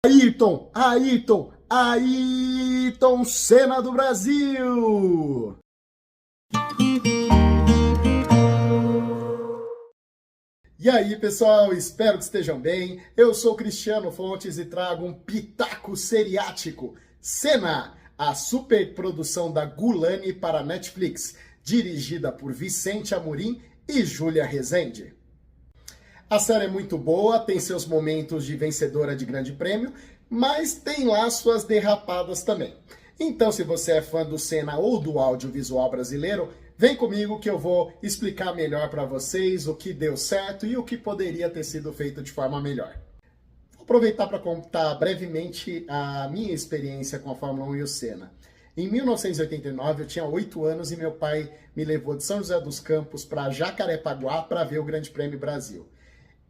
Ayrton Senna do Brasil! E aí, pessoal, espero que estejam bem. Eu sou Cristiano Fontes e trago um pitaco seriático. Senna, a superprodução da Gulani para Netflix, dirigida por Vicente Amorim e Júlia Rezende. A série é muito boa, tem seus momentos de vencedora de grande prêmio, mas tem lá suas derrapadas também. Então, se você é fã do Senna ou do audiovisual brasileiro, vem comigo que eu vou explicar melhor para vocês o que deu certo e o que poderia ter sido feito de forma melhor. Vou aproveitar para contar brevemente a minha experiência com a Fórmula 1 e o Senna. Em 1989, eu tinha 8 anos e meu pai me levou de São José dos Campos para Jacarepaguá para ver o Grande Prêmio Brasil.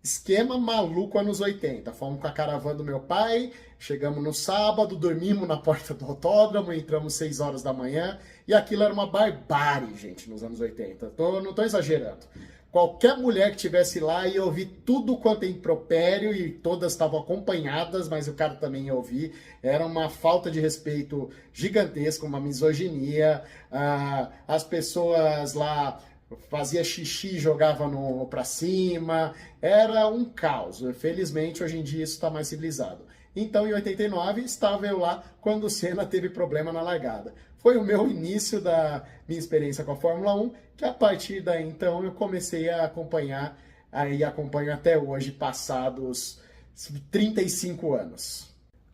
Esquema maluco anos 80. Fomos com a caravana do meu pai, chegamos no sábado, dormimos na porta do autódromo, entramos 6 horas da manhã, e aquilo era uma barbárie, gente, nos anos 80. Não estou exagerando. Qualquer mulher que estivesse lá ia ouvir tudo quanto é impropério, e todas estavam acompanhadas, mas o cara também ia ouvir. Era uma falta de respeito gigantesca, uma misoginia. As pessoas lá fazia xixi e jogava pra cima, era um caos. Felizmente, hoje em dia, isso está mais civilizado. Então, em 89, estava eu lá quando o Senna teve problema na largada. Foi o meu início da minha experiência com a Fórmula 1, que a partir daí, então, eu comecei a acompanhar, aí acompanho até hoje, passados 35 anos.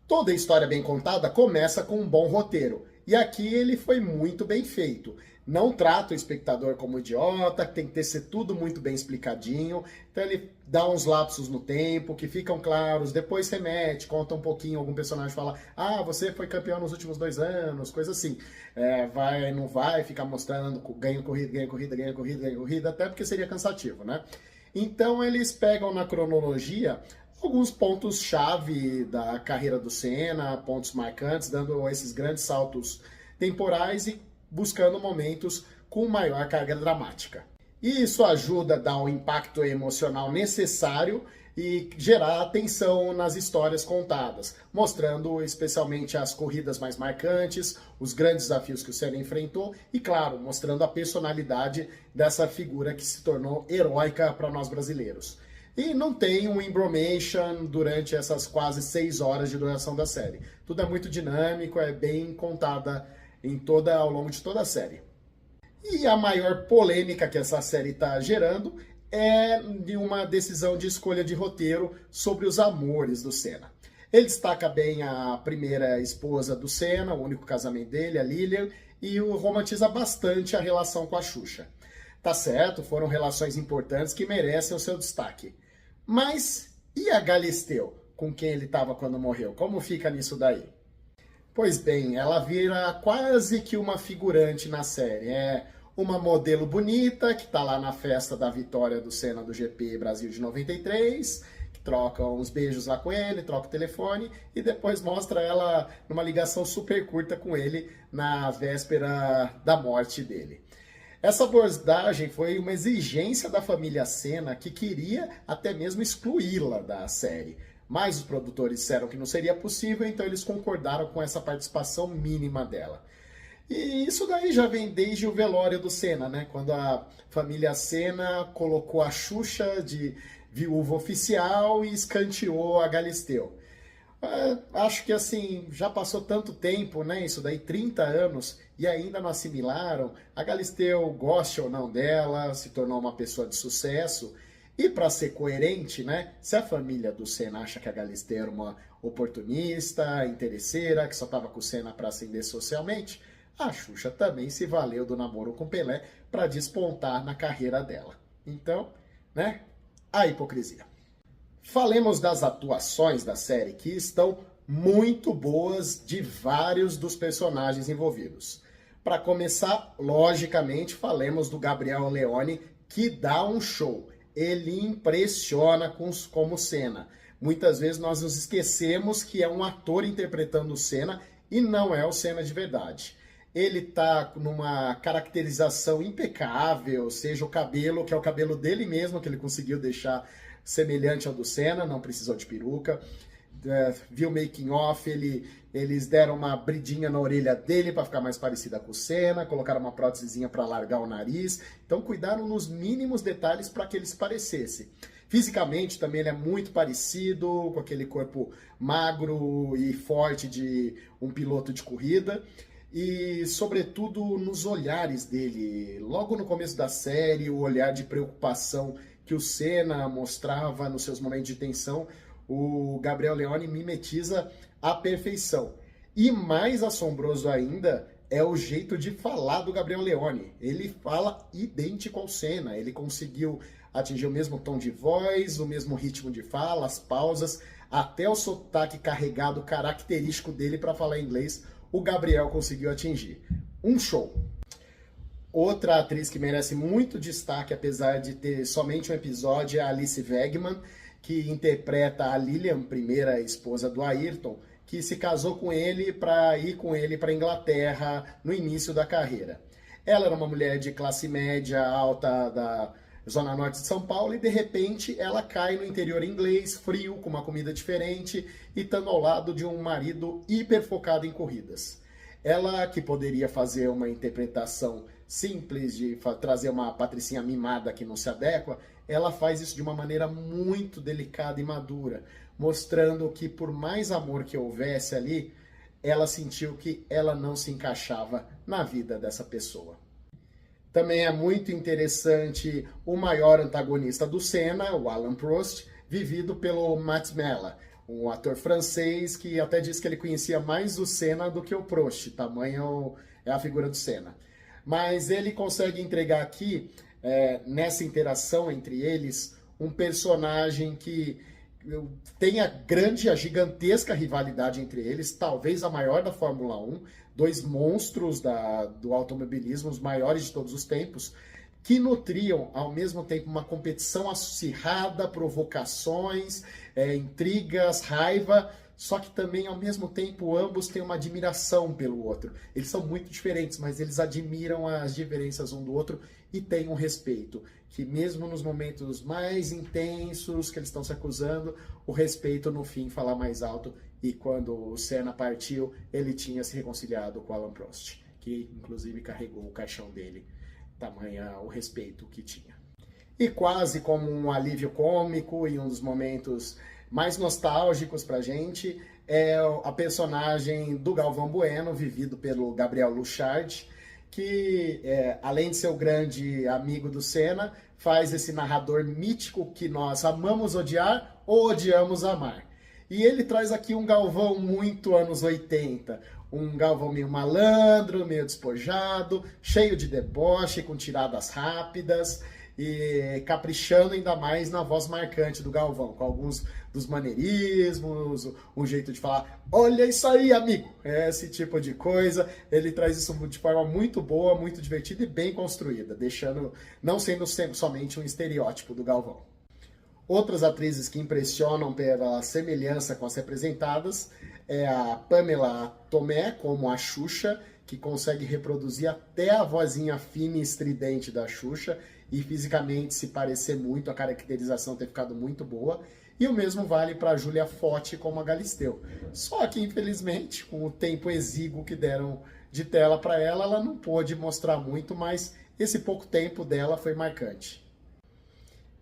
Toda história bem contada começa com um bom roteiro. E aqui ele foi muito bem feito. Não trata o espectador como idiota, tem que ser tudo muito bem explicadinho. Então ele dá uns lapsos no tempo, que ficam claros, depois remete, conta um pouquinho, algum personagem fala, você foi campeão nos últimos 2 anos, coisa assim. Não vai ficar mostrando ganha corrida, até porque seria cansativo, né? Então eles pegam na cronologia alguns pontos-chave da carreira do Senna, pontos marcantes, dando esses grandes saltos temporais e buscando momentos com maior carga dramática. E isso ajuda a dar o impacto emocional necessário e gerar atenção nas histórias contadas, mostrando especialmente as corridas mais marcantes, os grandes desafios que o Senna enfrentou e, claro, mostrando a personalidade dessa figura que se tornou heróica para nós brasileiros. E não tem um embromation durante essas quase 6 horas de duração da série. Tudo é muito dinâmico, é bem contada ao longo de toda a série. E a maior polêmica que essa série está gerando é de uma decisão de escolha de roteiro sobre os amores do Senna. Ele destaca bem a primeira esposa do Senna, o único casamento dele, a Lilian, e romantiza bastante a relação com a Xuxa. Tá certo, foram relações importantes que merecem o seu destaque. Mas e a Galisteu, com quem ele estava quando morreu? Como fica nisso daí? Pois bem, ela vira quase que uma figurante na série. É uma modelo bonita que está lá na festa da vitória do Senna do GP Brasil de 93, que troca uns beijos lá com ele, troca o telefone e depois mostra ela numa ligação super curta com ele na véspera da morte dele. Essa abordagem foi uma exigência da família Senna que queria até mesmo excluí-la da série. Mas os produtores disseram que não seria possível, então eles concordaram com essa participação mínima dela. E isso daí já vem desde o velório do Senna, né? Quando a família Senna colocou a Xuxa de viúva oficial e escanteou a Galisteu. Acho que assim, já passou tanto tempo, né? Isso daí, 30 anos, e ainda não assimilaram. A Galisteu, goste ou não dela, se tornou uma pessoa de sucesso. E para ser coerente, né? Se a família do Senna acha que a Galisteu era uma oportunista, interesseira, que só estava com o Senna para ascender socialmente, a Xuxa também se valeu do namoro com Pelé para despontar na carreira dela. Então, né? A hipocrisia. Falemos das atuações da série, que estão muito boas de vários dos personagens envolvidos. Para começar, logicamente, falemos do Gabriel Leone, que dá um show. Ele impressiona como Senna. Muitas vezes nós nos esquecemos que é um ator interpretando o Senna e não é o Senna de verdade. Ele tá numa caracterização impecável, seja o cabelo, que é o cabelo dele mesmo, que ele conseguiu deixar semelhante ao do Senna, não precisou de peruca. viu o making off, eles deram uma bridinha na orelha dele para ficar mais parecida com o Senna, colocaram uma prótesezinha para alargar o nariz, então cuidaram nos mínimos detalhes para que ele se parecesse. Fisicamente também ele é muito parecido, com aquele corpo magro e forte de um piloto de corrida, e sobretudo nos olhares dele. Logo no começo da série, o olhar de preocupação que o Senna mostrava nos seus momentos de tensão, o Gabriel Leone mimetiza à perfeição. E mais assombroso ainda é o jeito de falar do Gabriel Leone. Ele fala idêntico ao Senna, ele conseguiu atingir o mesmo tom de voz, o mesmo ritmo de fala, as pausas, até o sotaque carregado característico dele para falar inglês, o Gabriel conseguiu atingir. Um show! Outra atriz que merece muito destaque, apesar de ter somente um episódio, é a Alice Wegman, que interpreta a Lilian, primeira esposa do Ayrton, que se casou com ele para ir com ele para a Inglaterra no início da carreira. Ela era uma mulher de classe média alta da Zona Norte de São Paulo e, de repente, ela cai no interior inglês, frio, com uma comida diferente e estando ao lado de um marido hiper focado em corridas. Ela, que poderia fazer uma interpretação simples de trazer uma patricinha mimada que não se adequa, ela faz isso de uma maneira muito delicada e madura, mostrando que por mais amor que houvesse ali, ela sentiu que ela não se encaixava na vida dessa pessoa. Também é muito interessante o maior antagonista do Senna, o Alain Prost, vivido pelo Matt Mella, um ator francês que até diz que ele conhecia mais o Senna do que o Prost, tamanho é a figura do Senna. Mas ele consegue entregar aqui, nessa interação entre eles, um personagem que tem a gigantesca rivalidade entre eles, talvez a maior da Fórmula 1, dois monstros do automobilismo, os maiores de todos os tempos, que nutriam ao mesmo tempo uma competição acirrada, provocações, intrigas, raiva, só que também ao mesmo tempo ambos têm uma admiração pelo outro. Eles são muito diferentes, mas eles admiram as diferenças um do outro e têm um respeito, que mesmo nos momentos mais intensos que eles estão se acusando, o respeito no fim fala mais alto, e quando o Senna partiu, ele tinha se reconciliado com o Alain Prost, que inclusive carregou o caixão dele, tamanha o respeito que tinha. E quase como um alívio cômico e um dos momentos mais nostálgicos pra gente, é a personagem do Galvão Bueno, vivido pelo Gabriel Luchardi, que, além de ser o grande amigo do Senna, faz esse narrador mítico que nós amamos odiar ou odiamos amar. E ele traz aqui um Galvão muito anos 80, um Galvão meio malandro, meio despojado, cheio de deboche, com tiradas rápidas, e caprichando ainda mais na voz marcante do Galvão, com alguns dos maneirismos, um jeito de falar, olha isso aí, amigo, esse tipo de coisa. Ele traz isso de forma muito boa, muito divertida e bem construída, não sendo somente um estereótipo do Galvão. Outras atrizes que impressionam pela semelhança com as representadas é a Pamela Tomé, como a Xuxa, que consegue reproduzir até a vozinha fina e estridente da Xuxa e fisicamente se parecer muito, a caracterização ter ficado muito boa. E o mesmo vale para a Júlia Fotti como a Galisteu. Só que, infelizmente, com o tempo exíguo que deram de tela para ela, ela não pôde mostrar muito, mas esse pouco tempo dela foi marcante.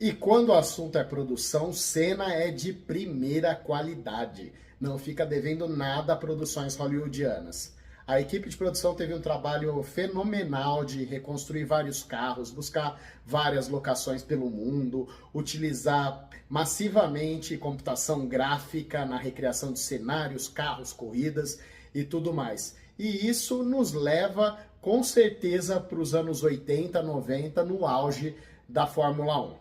E quando o assunto é produção, Senna é de primeira qualidade. Não fica devendo nada a produções hollywoodianas. A equipe de produção teve um trabalho fenomenal de reconstruir vários carros, buscar várias locações pelo mundo, utilizar massivamente computação gráfica na recriação de cenários, carros, corridas e tudo mais. E isso nos leva, com certeza, para os anos 80, 90, no auge da Fórmula 1.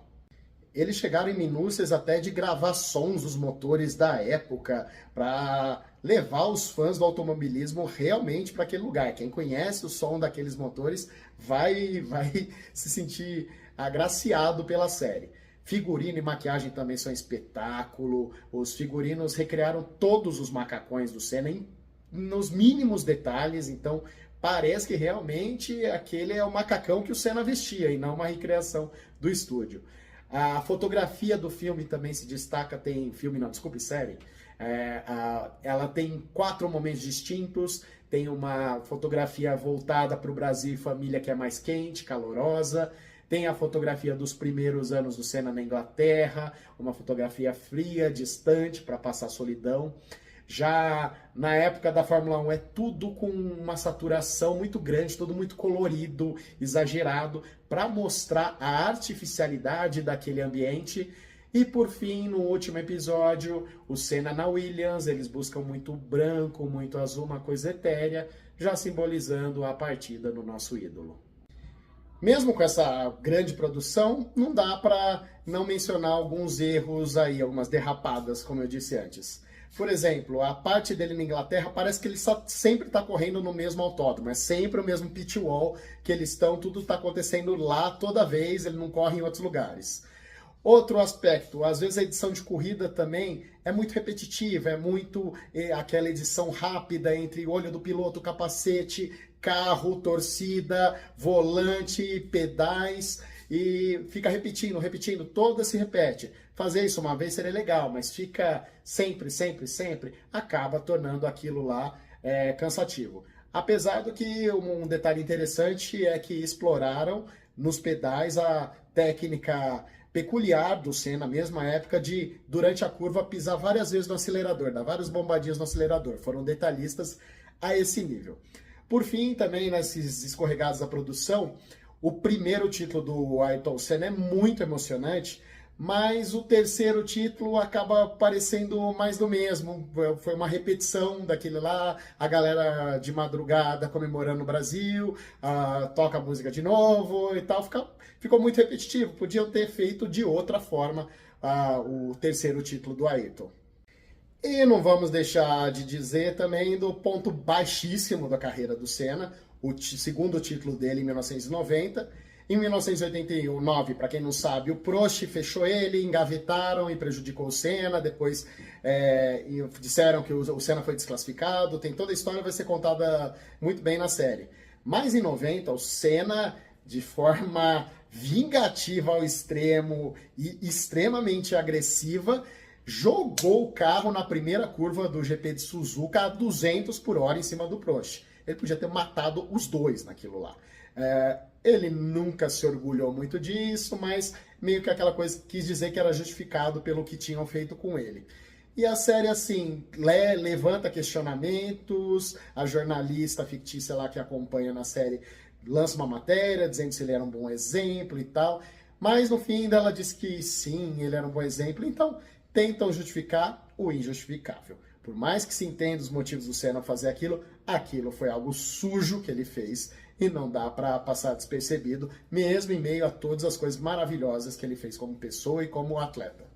Eles chegaram em minúcias até de gravar sons dos motores da época para levar os fãs do automobilismo realmente para aquele lugar. Quem conhece o som daqueles motores vai se sentir agraciado pela série. Figurino e maquiagem também são espetáculo. Os figurinos recriaram todos os macacões do Senna nos mínimos detalhes, então parece que realmente aquele é o macacão que o Senna vestia e não uma recriação do estúdio. A fotografia do filme também se destaca, série, Ela tem 4 momentos distintos, tem uma fotografia voltada para o Brasil e família que é mais quente, calorosa, tem a fotografia dos primeiros anos do Senna na Inglaterra, uma fotografia fria, distante, para passar solidão. Já na época da Fórmula 1 é tudo com uma saturação muito grande, tudo muito colorido, exagerado, para mostrar a artificialidade daquele ambiente. E por fim, no último episódio, o Senna na Williams, eles buscam muito branco, muito azul, uma coisa etérea, já simbolizando a partida do nosso ídolo. Mesmo com essa grande produção, não dá para não mencionar alguns erros aí, algumas derrapadas, como eu disse antes. Por exemplo, a parte dele na Inglaterra parece que ele sempre está correndo no mesmo autódromo, é sempre o mesmo pit wall que eles estão, tudo está acontecendo lá toda vez, ele não corre em outros lugares. Outro aspecto, às vezes a edição de corrida também é muito repetitiva, é muito aquela edição rápida entre olho do piloto, capacete, carro, torcida, volante, pedais, e fica repetindo, toda se repete. Fazer isso uma vez seria legal, mas fica sempre, acaba tornando aquilo lá cansativo. Apesar do que um detalhe interessante é que exploraram nos pedais a técnica peculiar do Senna, na mesma época, de, durante a curva, pisar várias vezes no acelerador, dar várias bombadinhas no acelerador. Foram detalhistas a esse nível. Por fim, também, nesses escorregados da produção, o primeiro título do Ayrton Senna é muito emocionante, mas o terceiro título acaba parecendo mais do mesmo. Foi uma repetição daquele lá, a galera de madrugada comemorando o Brasil, toca a música de novo e tal. Ficou muito repetitivo. Podiam ter feito de outra forma o terceiro título do Ayrton. E não vamos deixar de dizer também do ponto baixíssimo da carreira do Senna, o segundo título dele em 1990. Em 1989, para quem não sabe, o Prost fechou ele, engavetaram e prejudicou o Senna, depois disseram que o Senna foi desclassificado, tem toda a história, vai ser contada muito bem na série. Mas em 90, o Senna, de forma vingativa ao extremo e extremamente agressiva, jogou o carro na primeira curva do GP de Suzuka a 200 por hora em cima do Prost. Ele podia ter matado os dois naquilo lá. Ele nunca se orgulhou muito disso, mas meio que aquela coisa quis dizer que era justificado pelo que tinham feito com ele. E a série, assim, levanta questionamentos, a jornalista fictícia lá que acompanha na série lança uma matéria dizendo se ele era um bom exemplo e tal, mas no fim ela diz que sim, ele era um bom exemplo, então tentam justificar o injustificável. Por mais que se entenda os motivos do Senna fazer aquilo foi algo sujo que ele fez e não dá para passar despercebido, mesmo em meio a todas as coisas maravilhosas que ele fez como pessoa e como atleta.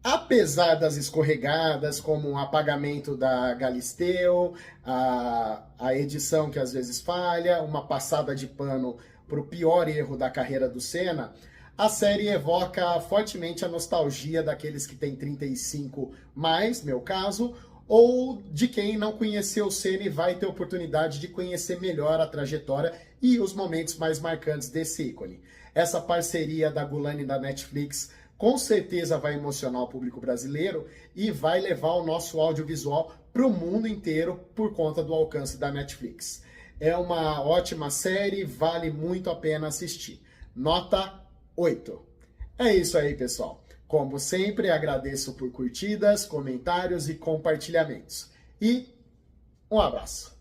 Apesar das escorregadas, como o apagamento da Galisteu, a edição que às vezes falha, uma passada de pano para o pior erro da carreira do Senna, a série evoca fortemente a nostalgia daqueles que têm 35 mais, meu caso, ou de quem não conheceu o Senna e vai ter oportunidade de conhecer melhor a trajetória e os momentos mais marcantes desse ícone. Essa parceria da Gulani e da Netflix com certeza vai emocionar o público brasileiro e vai levar o nosso audiovisual para o mundo inteiro por conta do alcance da Netflix. É uma ótima série, vale muito a pena assistir. Nota 8. É isso aí, pessoal. Como sempre, agradeço por curtidas, comentários e compartilhamentos. E um abraço.